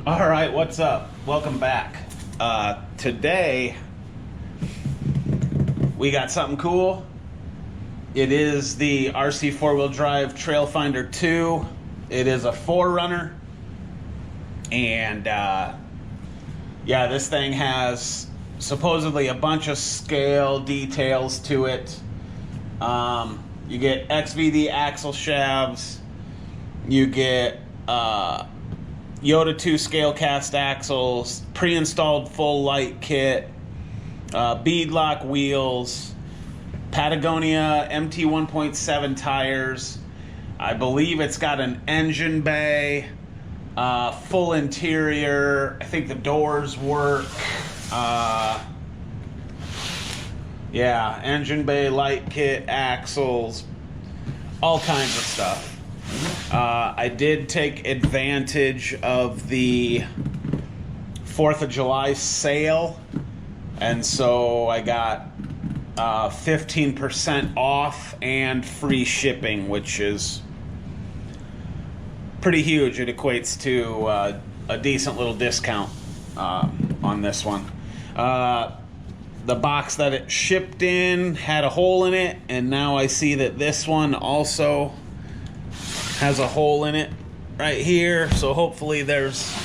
All right, what's up? Welcome back. Today we got something cool. It is the RC four-wheel drive Trail Finder 2. It is a 4Runner, and yeah, this thing has supposedly a bunch of scale details to it. You get XVD axle shafts. You get Yoda 2 scale cast axles, pre-installed full light kit, beadlock wheels, Patagonia MT 1.7 tires. I believe it's got an engine bay, full interior. I think the doors work. Yeah, engine bay, light kit, axles, all kinds of stuff. I did take advantage of the 4th of July sale, and so I got 15% off and free shipping, which is pretty huge. It equates to a decent little discount on this one. The box that it shipped in had a hole in it, and now I see that this one also has a hole in it right here, so hopefully there's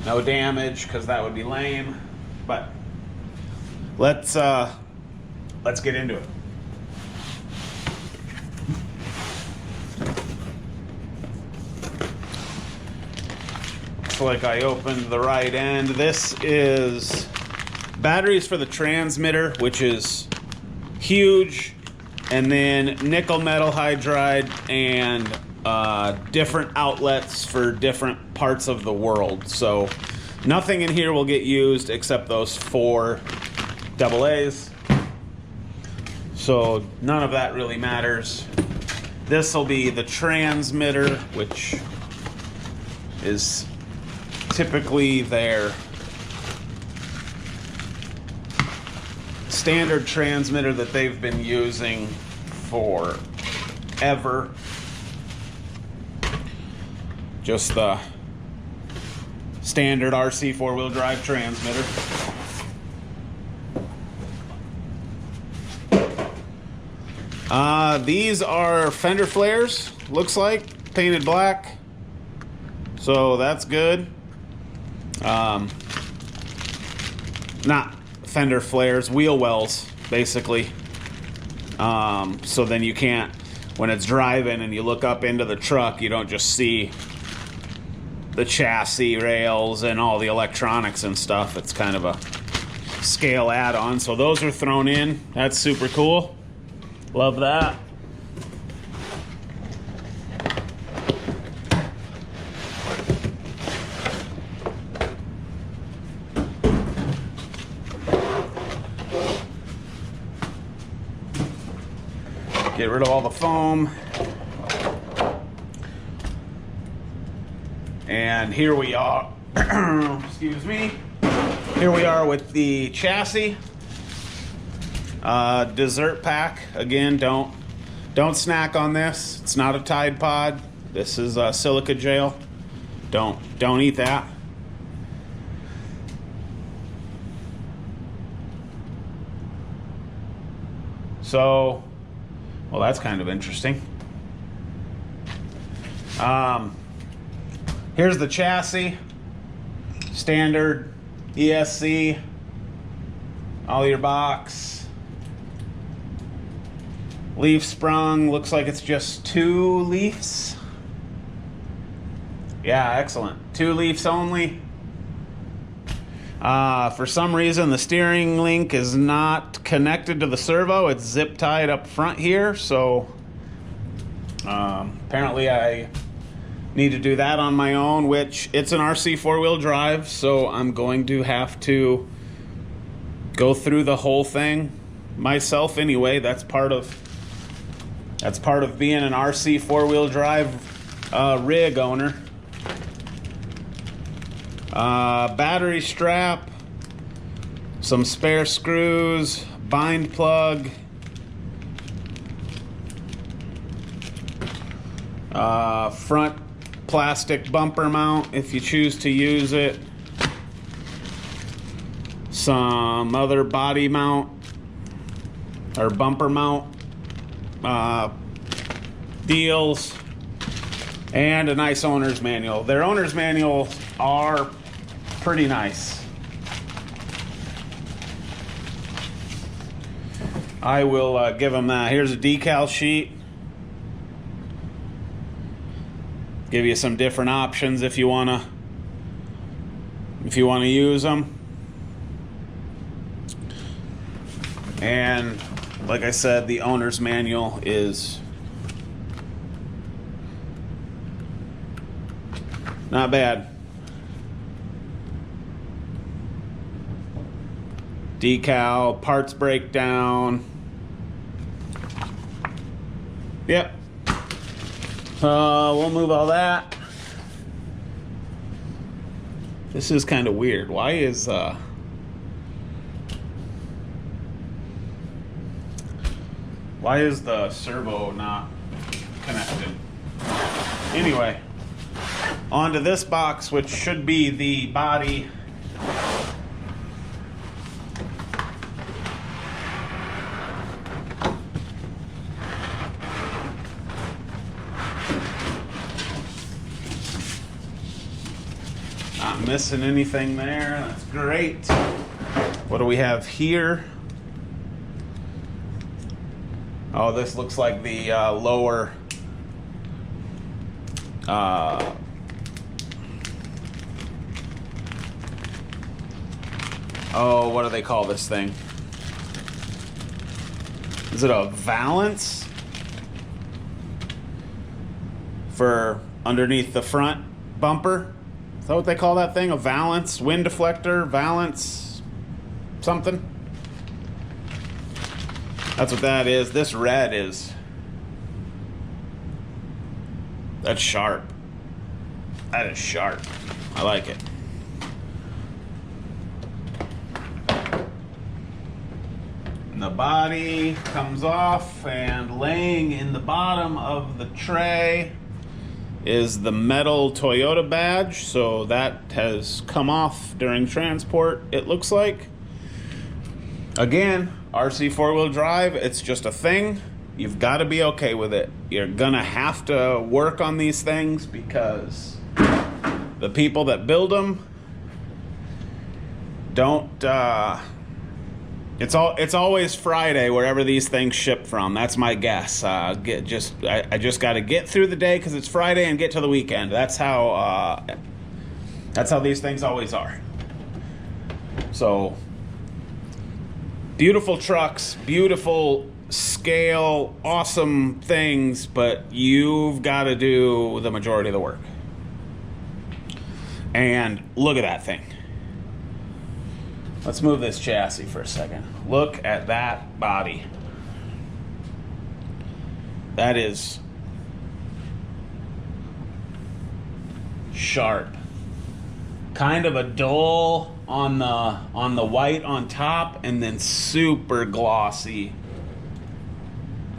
no damage, because that would be lame. But let's get into it. Looks like I opened the right end. This is batteries for the transmitter, which is huge, and then nickel metal hydride and different outlets for different parts of the world. So nothing in here will get used except those 4 AA's. So none of that really matters. This will be the transmitter, which is typically their standard transmitter that they've been using forever. Just the standard RC four-wheel drive transmitter. These are fender flares, looks like, painted black. So that's good. Not fender flares, wheel wells, basically. So then you can't, when it's driving and you look up into the truck, you don't just see the chassis rails and all the electronics and stuff. It's kind of a scale add-on. So those are thrown in. That's super cool. Love that. Get rid of all the foam. And here we are. Excuse me. Here we are with the chassis. Dessert pack. Again, don't snack on this. It's not a Tide Pod. This is silica gel. Don't eat that. So, well, that's kind of interesting. Here's the chassis. Standard ESC. All your box. Leaf sprung. Looks like it's just 2 leaves. Yeah, excellent. 2 leaves only. For some reason, the steering link is not connected to the servo. It's zip tied up front here, so apparently I need to do that on my own, which it's an RC four-wheel drive, so I'm going to have to go through the whole thing myself anyway. That's part of being an RC four-wheel drive rig owner. Battery strap, some spare screws, bind plug, front plastic bumper mount if you choose to use it. Some other body mount or bumper mount deals, and a nice owner's manual. Their owner's manuals are pretty nice. I will give them that. Here's a decal sheet. Give you some different options if you wanna use them. And like I said, the owner's manual is not bad. Decal, parts breakdown. Yep. We'll move all that. This is kind of weird. Why is the servo not connected? Anyway, onto this box, which should be the body. Not missing anything there. That's great. What do we have here? Oh, this looks like the lower oh, what do they call this thing? Is it a valance for underneath the front bumper? Is that what they call that thing? A valance? Wind deflector? Valance? Something? That's what that is. This red is... That's sharp. That is sharp. I like it. And the body comes off, and laying in the bottom of the tray is the metal Toyota badge. So that has come off during transport, it looks like. Again, RC four-wheel drive, it's just a thing. You've got to be okay with it. You're gonna have to work on these things because the people that build them don't it's always Friday wherever these things ship from. That's my guess. I just got to get through the day because it's Friday and get to the weekend. That's how these things always are. So beautiful trucks, beautiful scale, awesome things, but you've got to do the majority of the work. And look at that thing. Let's move this chassis for a second. Look at that body. That is sharp. Kind of a dull on the white on top, and then super glossy.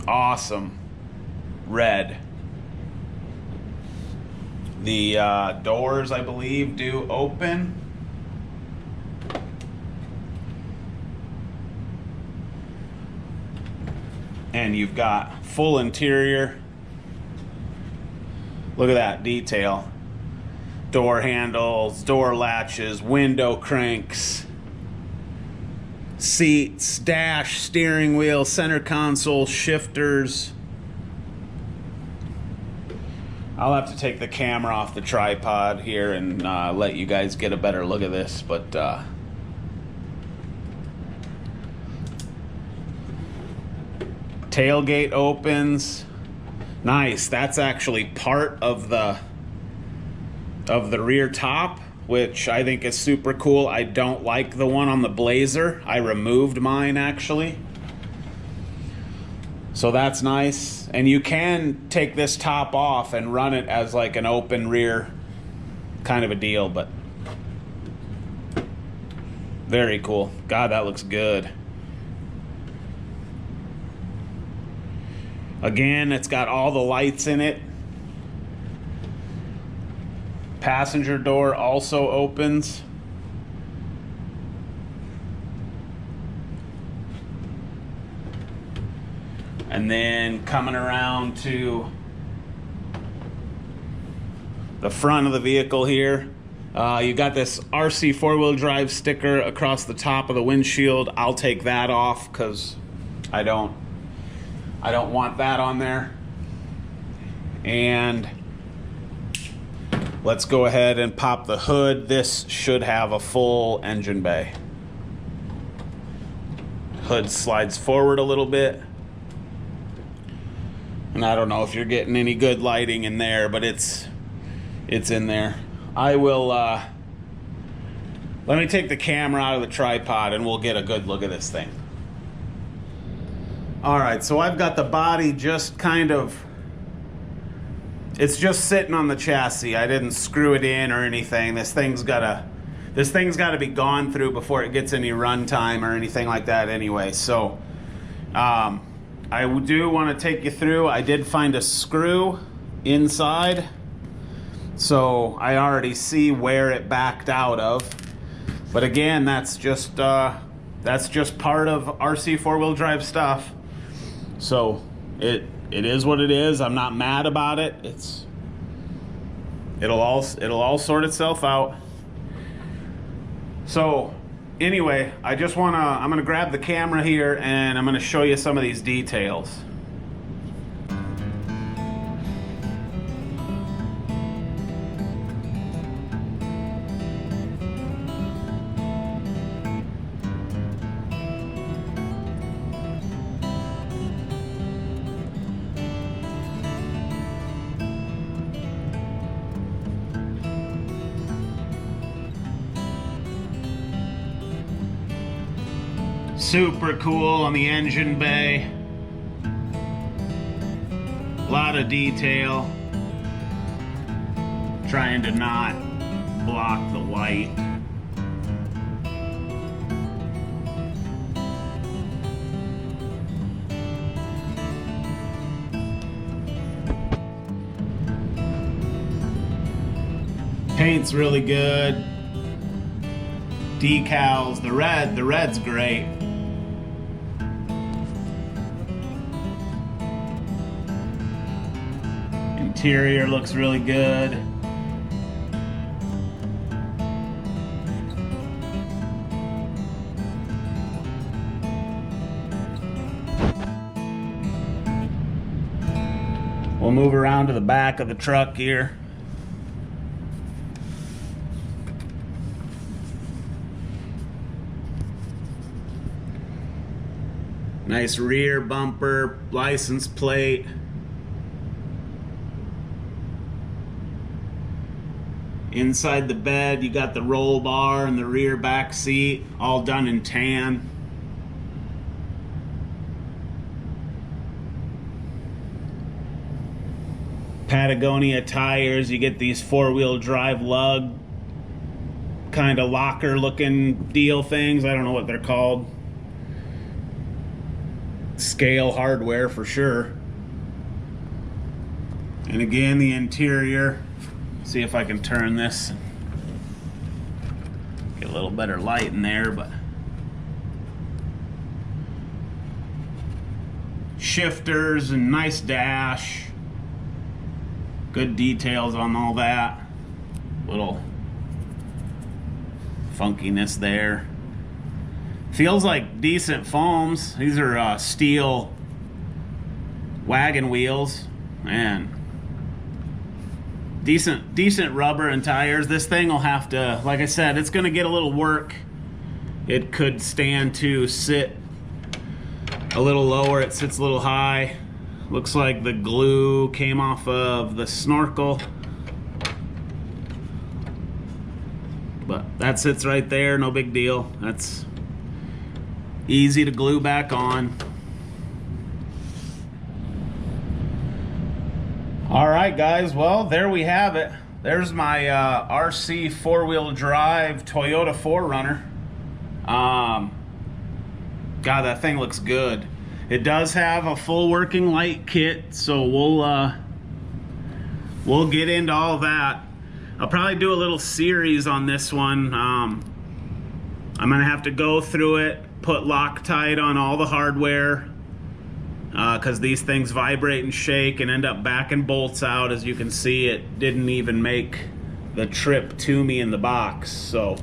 Awesome red. The doors, I believe, do open. And you've got full interior. Look at that detail. Door handles, door latches, window cranks, seats, dash, steering wheel, center console, shifters. I'll have to take the camera off the tripod here and let you guys get a better look at this, but tailgate opens. Nice. That's actually part of the rear top, which I think is super cool. I don't like the one on the Blazer. I removed mine actually. So that's nice. And you can take this top off and run it as like an open rear kind of a deal, but very cool. God, that looks good. Again, it's got all the lights in it. passenger door also opens. And then coming around to the front of the vehicle here, you got this RC 4-wheel drive sticker across the top of the windshield. I'll take that off because I don't want that on there. And let's go ahead and pop the hood. This should have a full engine bay. Hood slides forward a little bit. And I don't know if you're getting any good lighting in there, but it's in there. I will, let me take the camera out of the tripod and we'll get a good look at this thing. All right, so I've got the body just kind of, it's just sitting on the chassis. I didn't screw it in or anything. This thing's gotta be gone through before it gets any run time or anything like that anyway. So I do want to take you through. I did find a screw inside, so I already see where it backed out of. But again, that's just part of RC 4-wheel drive stuff. So it is what it is. I'm not mad about it. It'll all sort itself out. So anyway, I'm gonna grab the camera here and I'm gonna show you some of these details. Super cool on the engine bay. A lot of detail. Trying to not block the light. Paint's really good. Decals, the red's great. Interior looks really good. We'll move around to the back of the truck here. Nice rear bumper, license plate. Inside the bed, you got the roll bar and the rear back seat, all done in tan. Patagonia tires, you get these 4-wheel drive lug kind of locker looking deal things. I don't know what they're called. Scale hardware for sure. And again, the interior. See if I can turn this. Get a little better light in there, but shifters and nice dash. Good details on all that. Little funkiness there. Feels like decent foams. These are steel wagon wheels, and decent rubber and tires. This thing will have to, like I said, it's gonna get a little work. It could stand to sit a little lower. It sits a little high. Looks like the glue came off of the snorkel, but that sits right there, no big deal. That's easy to glue back on. All right, guys, well, there we have it. There's my RC 4-wheel drive Toyota 4Runner. God, that thing looks good. It does have a full working light kit, so we'll get into all that. I'll probably do a little series on this one. I'm gonna have to go through it, put Loctite on all the hardware, because these things vibrate and shake and end up backing bolts out. As you can see, it didn't even make the trip to me in the box. So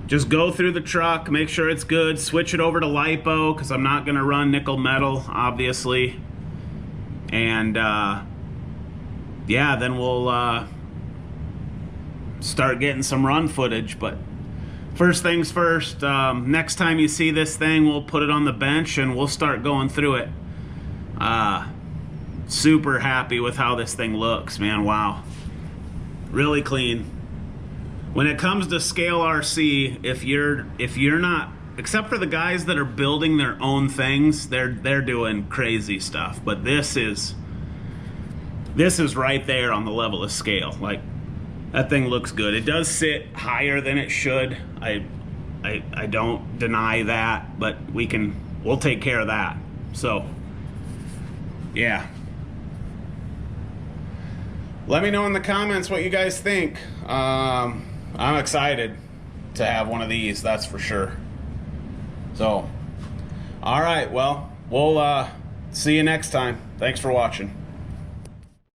just go through the truck, make sure it's good, switch it over to LiPo, because I'm not gonna run nickel metal, obviously. And yeah, then we'll start getting some run footage. But first things first, next time you see this thing, we'll put it on the bench and we'll start going through it. Super happy with how this thing looks, man. Wow, really clean. When it comes to scale RC, if you're not, except for the guys that are building their own things, they're doing crazy stuff. But this is right there on the level of scale. Like, that thing looks good. It does sit higher than it should. I don't deny that, but we'll take care of that. So yeah, let me know in the comments what you guys think. I'm excited to have one of these, that's for sure. So all right, well, we'll see you next time. Thanks for watching.